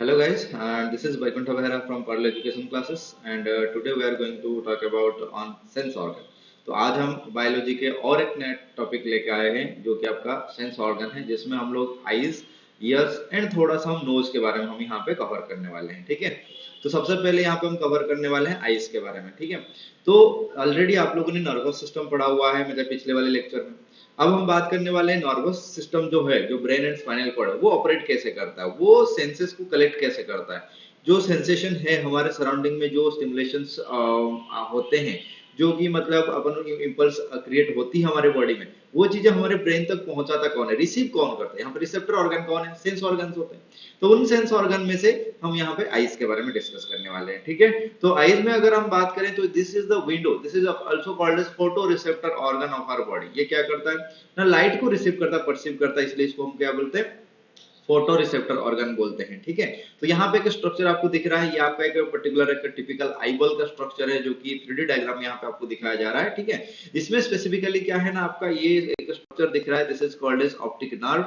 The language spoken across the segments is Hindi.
Hello guys, this is Vaikuntha Behra from Pearl Education Classes and today we are going to talk about on sense organ. तो आज हम बायोलॉजी के और एक नए टॉपिक लेके आए हैं जो कि आपका सेंस ऑर्गन है जिसमें हम लोग आईज, ईयर्स एंड थोड़ा सा हम नोज के बारे में हम यहाँ पे कवर करने वाले हैं। ठीक है, तो सबसे पहले यहाँ पे हम कवर करने वाले हैं आईज के बारे में। ठीक है, तो ऑलरेडी आप लोगों ने नर्वस सिस्टम पढ़ा हुआ है मेरे पिछले वाले लेक्चर में। अब हम बात करने वाले हैं नर्वस सिस्टम जो है, जो ब्रेन एंड स्पाइनल कॉर्ड है, वो ऑपरेट कैसे करता है, वो सेंसेस को कलेक्ट कैसे करता है, जो सेंसेशन है हमारे सराउंडिंग में, जो स्टिमुलेशंस होते हैं, जो कि मतलब अपन इंपल्स क्रिएट होती है हमारे बॉडी में, वो चीजें हमारे ब्रेन तक पहुंचाता कौन है, रिसीव कौन करता है, यहाँ पे रिसेप्टर ऑर्गन कौन है, सेंस ऑर्गन होते हैं। तो उन सेंस ऑर्गन में से हम यहाँ पे आईज के बारे में डिस्कस करने वाले हैं। ठीक है, तो आईज में अगर हम बात करें तो this is the window, this is also called as photo receptor organ of our body. ये क्या करता है ना, लाइट को रिसीव करता है, परसीव करता है, इसलिए इसको हम क्या बोलते हैं, फोटो रिसेप्टर ऑर्गन बोलते हैं। ठीक है, तो यहाँ पे एक स्ट्रक्चर आपको दिख रहा है, ये आपका एक पर्टिकुलर एक टिपिकल आईबॉल का स्ट्रक्चर है जो कि 3D डायग्राम यहाँ पे आपको दिखाया जा रहा है। ठीक है, इसमें स्पेसिफिकली क्या है ना, आपका ये एक स्ट्रक्चर दिख रहा है, this is called as optic nerve,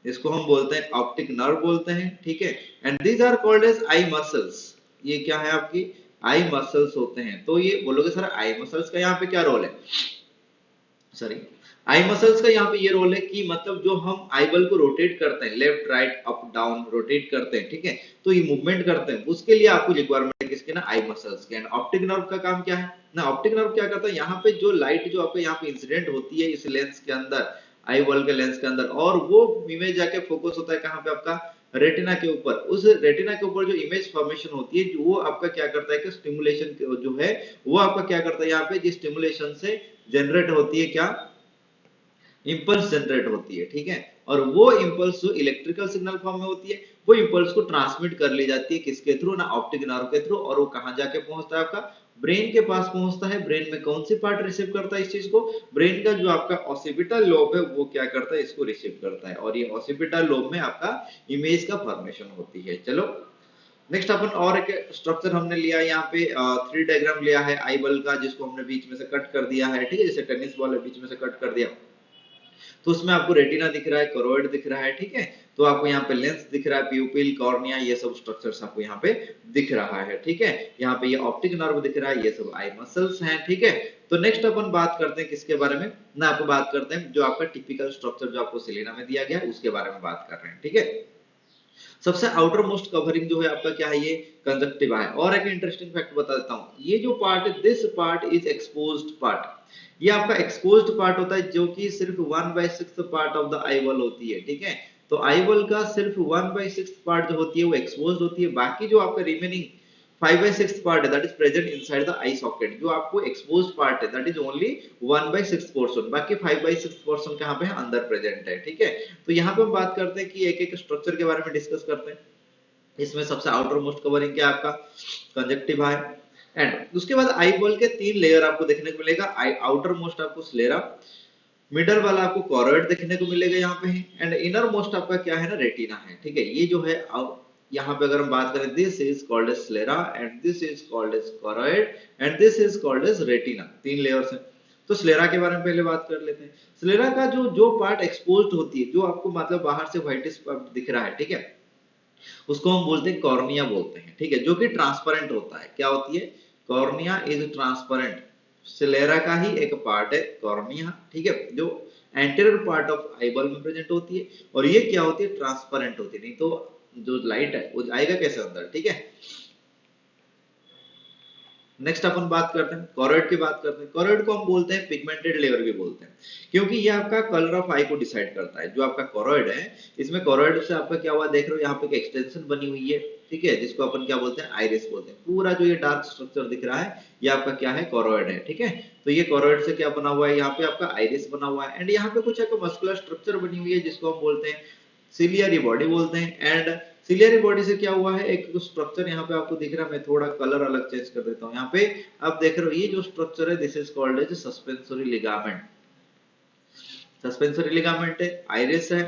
इसको हम बोलते हैं ऑप्टिक नर्व बोलते हैं। ठीक है, and these are called as eye muscles. ये क्या है, आपकी आई मसल्स होते हैं। तो ये बोलोगे सर आई मसल्स का यहाँ पे क्या रोल है, सॉरी, आई मसल्स का यहाँ पे ये रोल है कि मतलब जो हम आई बल को रोटेट करते हैं, left right up down rotate करते हैं, ठीक है, तो ये मूवमेंट करते हैं, उसके लिए आपको रिक्वायरमेंट है किसके ना, आई मसल्स के। एंड ऑप्टिक नर्व का काम क्या है ना, ऑप्टिक नर्व क्या करता है, यहाँ पे जो लाइट जो आपके यहाँ पे इंसिडेंट होती है इस लेंस के अंदर, आई बल के लेंस के अंदर, और वो इमेज जाके फोकस होता है कहाँ पे, आपका रेटिना के ऊपर। उस रेटिना के ऊपर जो इमेज फॉर्मेशन होती है, वो आपका क्या करता है कि स्टिमुलेशन जो है वो आपका क्या करता है, यहाँ पे जिस स्टिमुलेशन से जनरेट होती है क्या, इंपल्स जनरेट होती है। ठीक है, और वो इंपल्स जो इलेक्ट्रिकल सिग्नल फॉर्म में होती है, वो इंपल्स को ट्रांसमिट कर ली जाती है किसके थ्रू ना, ऑप्टिक नर्व के थ्रू। और वो कहां जाके पहुंचता है, आपका ब्रेन के पास पहुंचता है। ब्रेन में कौन सी पार्ट रिसीव करता है इस चीज को, ब्रेन का जो आपका ऑसिपिटल लोब है वो क्या करता है, इसको रिसीव करता है, और ये ऑसिपिटल लोब में आपका इमेज का फॉर्मेशन होती है। चलो नेक्स्ट अपन और एक स्ट्रक्चर हमने लिया यहाँ पे, 3 डायग्राम लिया है आई बल का, जिसको हमने बीच में से कट कर दिया है। ठीक है, जैसे टेनिस बॉल है, बीच में से कट कर दिया, तो उसमें आपको रेटिना दिख रहा है, करोइड दिख रहा है। ठीक है, तो आपको यहाँ पे लेंस दिख रहा है, प्यूपिल, कॉर्निया, ये सब स्ट्रक्चर्स आपको यहाँ पे दिख रहा है। ठीक है, यहाँ पे ये ऑप्टिक नर्व दिख रहा है, ये सब आई मसल्स हैं। ठीक है, तो नेक्स्ट अपन बात करते हैं किसके बारे में ना, आपको बात करते हैं जो आपका टिपिकल स्ट्रक्चर जो आपको सिलेना में दिया गया है उसके बारे में बात कर रहे हैं। ठीक है, सबसे आउटर मोस्ट कवरिंग जो है आपका क्या है, ये कंजक्टिवा है। और एक इंटरेस्टिंग फैक्ट बता देता हूं, ये जो पार्ट है, this part is exposed part, ये आपका एक्सपोज्ड पार्ट होता है, जो कि सिर्फ 1/6 पार्ट ऑफ द आईबॉल होती है। ठीक है, तो आईबॉल का सिर्फ 1/6 पार्ट जो होती है वो एक्सपोज्ड होती है, बाकी जो आपका रिमेनिंग 5/6 पार्ट है that is present inside the I socket. जो आपको एक्सपोज्ड पार्ट है दैट इज ओनली 1/6 पोर्शन, बाकी 5/6 पोर्शन कहां पे है, अंदर प्रेजेंट है। ठीक है, तो यहाँ पे हम बात करते हैं कि एक एक स्ट्रक्चर के बारे में डिस्कस करते हैं। इसमें सबसे आउटर मोस्ट कवरिंग क्या आपका कंजक्टिवा है। एंड उसके बाद आई बॉल के 3 लेयर आपको देखने को मिलेगा, आउटर मोस्ट आपको स्लेरा, मिडल वाला आपको कॉर्ड देखने को मिलेगा यहाँ पे, एंड इनर मोस्ट आपका क्या है ना, रेटिना है। ठीक है, ये जो है यहाँ पे अगर हम बात करें, this is called as sclera and this is called as cord and this is called as retina, 3 layers हैं। तो स्लेरा के बारे में पहले बात कर लेते हैं। स्लेरा का जो जो पार्ट एक्सपोज्ड होती है, जो आपको मतलब बाहर से व्हाइटिश दिख रहा है, ठीक है, उसको हम बोलते हैं कॉर्निया बोलते हैं। ठीक है, जो कि ट्रांसपेरेंट होता है, क्या होती है, कॉर्निया इज ट्रांसपेरेंट, सिलेरा का ही एक पार्ट है कॉर्निया। ठीक है, जो एंटीरियर पार्ट ऑफ आईबॉल में प्रेजेंट होती है, और ये क्या होती है, ट्रांसपेरेंट होती है, नहीं तो जो लाइट है वो आएगा कैसे अंदर। ठीक है, नेक्स्ट अपन बात करते हैं कॉर्ड की, बात करते हैं कॉर्ड को हम बोलते हैं पिगमेंटेड लेयर भी बोलते हैं, क्योंकि ये आपका कलर ऑफ आई को डिसाइड करता है। जो आपका कॉर्ड है, इसमें कॉर्ड से आपका क्या हुआ देख रहे हो, यहाँ पे एक एक्सटेंशन बनी हुई है। ठीक है, जिसको अपन क्या बोलते हैं, आइरिस बोलते हैं। पूरा जो ये डार्क स्ट्रक्चर दिख रहा है, ये आपका क्या है, कॉर्ड है। ठीक है, तो ये कॉर्ड से क्या बना हुआ है, यहाँ पे आपका आइरिस बना हुआ है, एंड यहाँ पे कुछ एक मस्कुलर स्ट्रक्चर बनी हुई है जिसको हम बोलते हैं सिलियरी बॉडी बोलते हैं। एंड सिलियरी बॉडी से क्या हुआ है, एक स्ट्रक्चर यहाँ पे आपको दिख रहा है, मैं थोड़ा कलर अलग चेंज कर देता हूँ। यहाँ पे आप देख रहे हो, ये जो स्ट्रक्चर है this is called as suspensory ligament, suspensory ligament है, आइरिस है,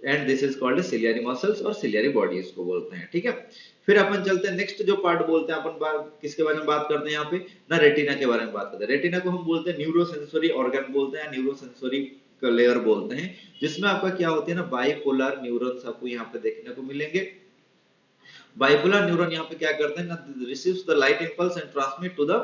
and this is called ciliary muscles और सिलियरी बॉडी इसको बोलते हैं। ठीक है, फिर अपन चलते हैं नेक्स्ट जो पार्ट बोलते हैं, अपन बात किसके बारे में बात करते हैं यहाँ पे ना, रेटिना के बारे में बात करते हैं। रेटिना को हम बोलते हैं न्यूरोसेंसरी ऑर्गन बोलते हैं, न्यूरोसेंसरी लेयर बोलते हैं, जिसमें आपका क्या होती है ना, बाइपोलर न्यूरॉन्स आपको यहाँ पे देखने को मिलेंगे। बाइपोलर न्यूरॉन यहाँ पे क्या करते हैं ना, receives the light impulse and transmit to the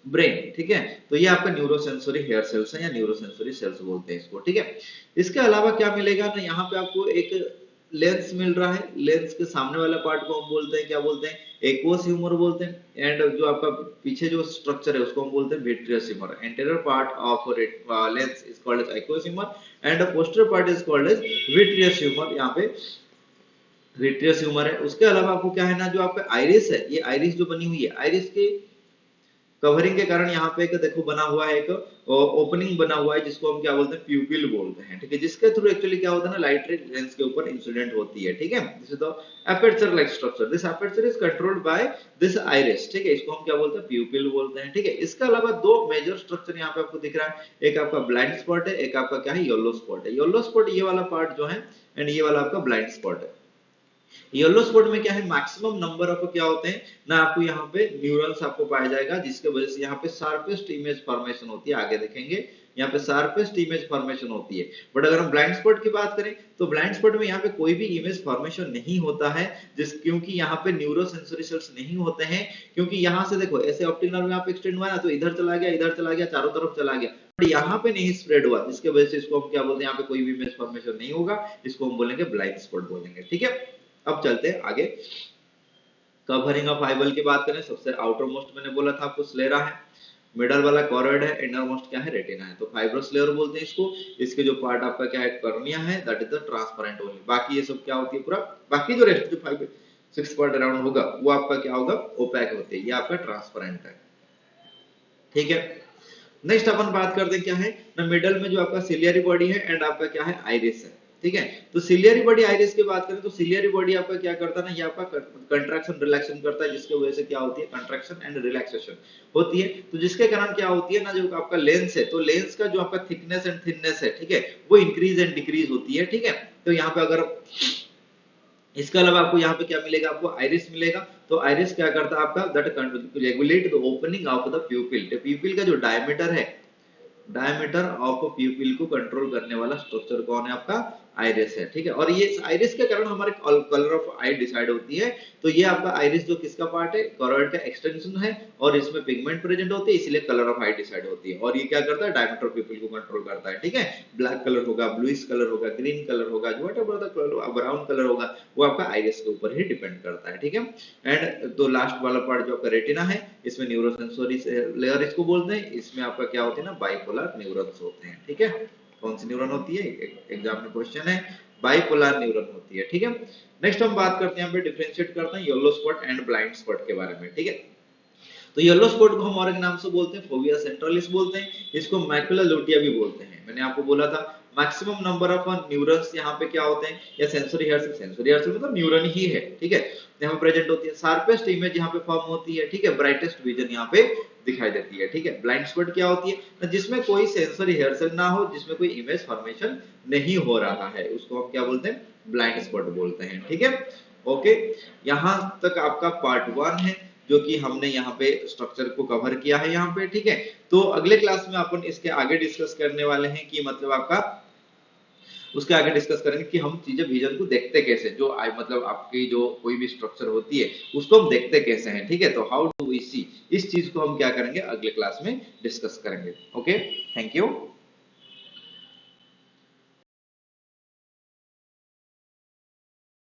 brain, ठीक है। तो ये आपका न्यूरोसेंसरी हेयर सेल्स है या न्यूरोसेंसरी सेल्स बोलते हैं इसको, ठीक है। इसके अलावा क्या मिलेगा ना, यहाँ पे आपको एक लेंस मिल रहा है। लेंस के सामने वाला पार्ट को हम बोलते हैं, क्या बोलते हैं, एक्वस ह्यूमर बोलते हैं। एंड जो आपका पीछे जो स्ट्रक्चर है उसको हम बोलते हैं vitreous humour. Anterior part of lens is called as aqueous humour and posterior part is called as vitreous humour. यहाँ पे विट्रियस ह्यूमर है। उसके अलावा आपको क्या है ना, जो आपका आइरिस है, ये आइरिस जो बनी हुई है, आइरिस की कवरिंग के कारण यहाँ पे एक देखो बना हुआ है, एक ओपनिंग बना हुआ है जिसको हम क्या बोलते हैं, प्यूपिल बोलते हैं, ठीक है। जिसके थ्रू एक्चुअली क्या होता है ना, लाइट रे लेंस के ऊपर इंसिडेंट होती है, ठीक है। This is the aperture like structure, this aperture is controlled by this iris, ठीक है। इसको हम क्या बोलते हैं, प्यूपिल बोलते हैं, ठीक है। इसके अलावा दो मेजर स्ट्रक्चर यहाँ पे आपको दिख रहा है, एक आपका ब्लाइंड स्पॉट है, एक आपका क्या है, येलो स्पॉट है। येलो स्पॉट ये वाला पार्ट जो है, एंड ये वाला आपका ब्लाइंड स्पॉट है। येलो स्पॉट में क्या है, मैक्सिमम नंबर ऑफ क्या होते हैं ना, आपको यहाँ पे न्यूरॉन्स आपको पाया जाएगा, जिसके वजह से यहाँ पे शार्पेस्ट इमेज फॉर्मेशन होती है। आगे देखेंगे यहाँ पे शार्पेस्ट इमेज फॉर्मेशन होती है। बट अगर हम ब्लाइंड स्पॉट की बात करें तो ब्लाइंड स्पॉट में यहाँ पे कोई भी इमेज फॉर्मेशन नहीं होता है, क्योंकि यहाँ पे न्यूरोसेंसरी सेल्स नहीं होते हैं। क्योंकि यहाँ से देखो ऐसे ऑप्टिक नर्व यहाँ पे एक्सटेंड हुआ ना, तो इधर चला गया, इधर चला गया, चारों तरफ चला गया, बट यहाँ पे नहीं स्प्रेड हुआ, जिसके वजह से इसको हम क्या बोलते हैं, यहाँ पे कोई भी इमेज फॉर्मेशन नहीं होगा, इसको हम बोलेंगे ब्लाइंड स्पॉट बोलेंगे, ठीक है। अब चलते हैं आगे। कवरिंग ऑफ आईबॉल की बात करें, सबसे आउटर मोस्ट मैंने बोला था आपको स्लेरा है, मिडल वाला कॉर्ड है, इंनर मोस्ट क्या है, रेटिना है। तो फाइब्रस लेयर बोलते हैं इसको। इसके जो पार्ट आपका क्या है, कर्निया है, that is the transparent only. बाकी ये सब क्या होती है, पूरा बाकी जो रेस्ट जो 5-6 पार्ट अराउंड होगा वो आपका क्या होगा, ओपैक होते हैं, ये आपका ट्रांसपेरेंट है, ठीक है। नेक्स्ट अपन बात करते हैं क्या है ना, मिडल में जो आपका सिलियरी बॉडी है एंड आपका क्या है, आइरिस है, ठीक है। तो सिलियरी बॉडी आइरिस की बात करें तो सिलियरी बॉडी आपका क्या करता है ना, ये आपका कंट्रैक्शन रिलैक्शन करता है, जिसके वजह से क्या होती है, कंट्रैक्शन एंड रिलैक्सेशन होती है। तो जिसके कारण क्या होती है ना, जो आपका लेंस है, तो लेंस का जो आपका थिकनेस एंड थिननेस है, ठीक है, वो इंक्रीज एंड डिक्रीज होती है, ठीक है। तो यहाँ पे अगर इसके अलावा आपको यहाँ पे क्या मिलेगा, आपको आइरिस मिलेगा। तो आइरिस क्या करता है आपका, that regulate the opening of the प्यूपिल। तो प्यूपिल का जो डायमीटर है, डायमीटर ऑफ प्यूपिल को कंट्रोल करने वाला स्ट्रक्चर कौन है, आपका आइरिस है, ठीक है। और ये आइरिस के कारण हमारे कलर ऑफ आई डिसाइड होती है। तो ये आपका आइरिस जो किसका पार्ट है, कॉर्ड का एक्सटेंशन है, और इसमें पिगमेंट प्रेजेंट होते हैं, इसलिए कलर ऑफ आई डिसाइड होती है। और ये क्या करता है, डायमीटर ऑफ प्यूपिल को कंट्रोल करता है, ठीक है। ब्लैक कलर होगा, ब्लूइश कलर होगा, ग्रीन कलर होगा, जो whatever the colour, brown colour होगा, वो आपका आइरिस के ऊपर ही डिपेंड करता है, ठीक है। एंड तो लास्ट वाला पार्ट जो आपका रेटिना है, इसमें न्यूरोसेंसरी लेयर इसको बोलते हैं। इसमें आपका क्या होती है ना, बाइपोलर न्यूरॉन्स होते हैं, ठीक है। कौन सी न्यूरॉन होती है, एग्जाम में क्वेश्चन है, बाइपोलर न्यूरॉन होती है, ठीक है। नेक्स्ट हम बात करते हैं, यहाँ पे डिफरेंशिएट करते हैं yellow spot and blind spot के बारे में, ठीक है। तो येलो स्पॉट को हम और एक नाम से बोलते हैं फोविया सेंट्रलिस बोलते हैं, इसको मैकुला लुटिया भी बोलते हैं। मैंने आपको बोला था मैक्सिमम नंबर ऑफ न्यूरॉन्स यहाँ पे क्या होते हैं, या सेंसरी हेयर सेल मतलब न्यूरॉन ही है, ठीक है, यहाँ पे प्रेजेंट होती है। शार्पेस्ट इमेज यहाँ पे फॉर्म होती है, ठीक है, ब्राइटेस्ट विजन यहाँ पे दिखाई देती है, ठीक है। ब्लाइंड स्पॉट क्या होती है, जिसमें कोई सेंसरी हेयर सेल ना हो, जिसमें कोई इमेज फॉर्मेशन नहीं हो रहा है, उसको हम क्या बोलते हैं, ब्लाइंड स्पॉट बोलते हैं, ठीक है। ओके, यहाँ तक आपका पार्ट 1 है, जो कि हमने यहाँ पे स्ट्रक्चर को कवर किया है यहाँ पे, ठीक है। तो अगले क्लास में अपन इसके आगे डिस्कस करने वाले हैं कि मतलब आपका उसके आगे डिस्कस करेंगे कि हम चीजें विजन को देखते कैसे, जो मतलब आपकी जो कोई भी स्ट्रक्चर होती है उसको हम देखते कैसे हैं, ठीक है। तो हाउ डू वी सी, इस चीज को हम क्या करेंगे, अगले क्लास में डिस्कस करेंगे। Okay, thank you.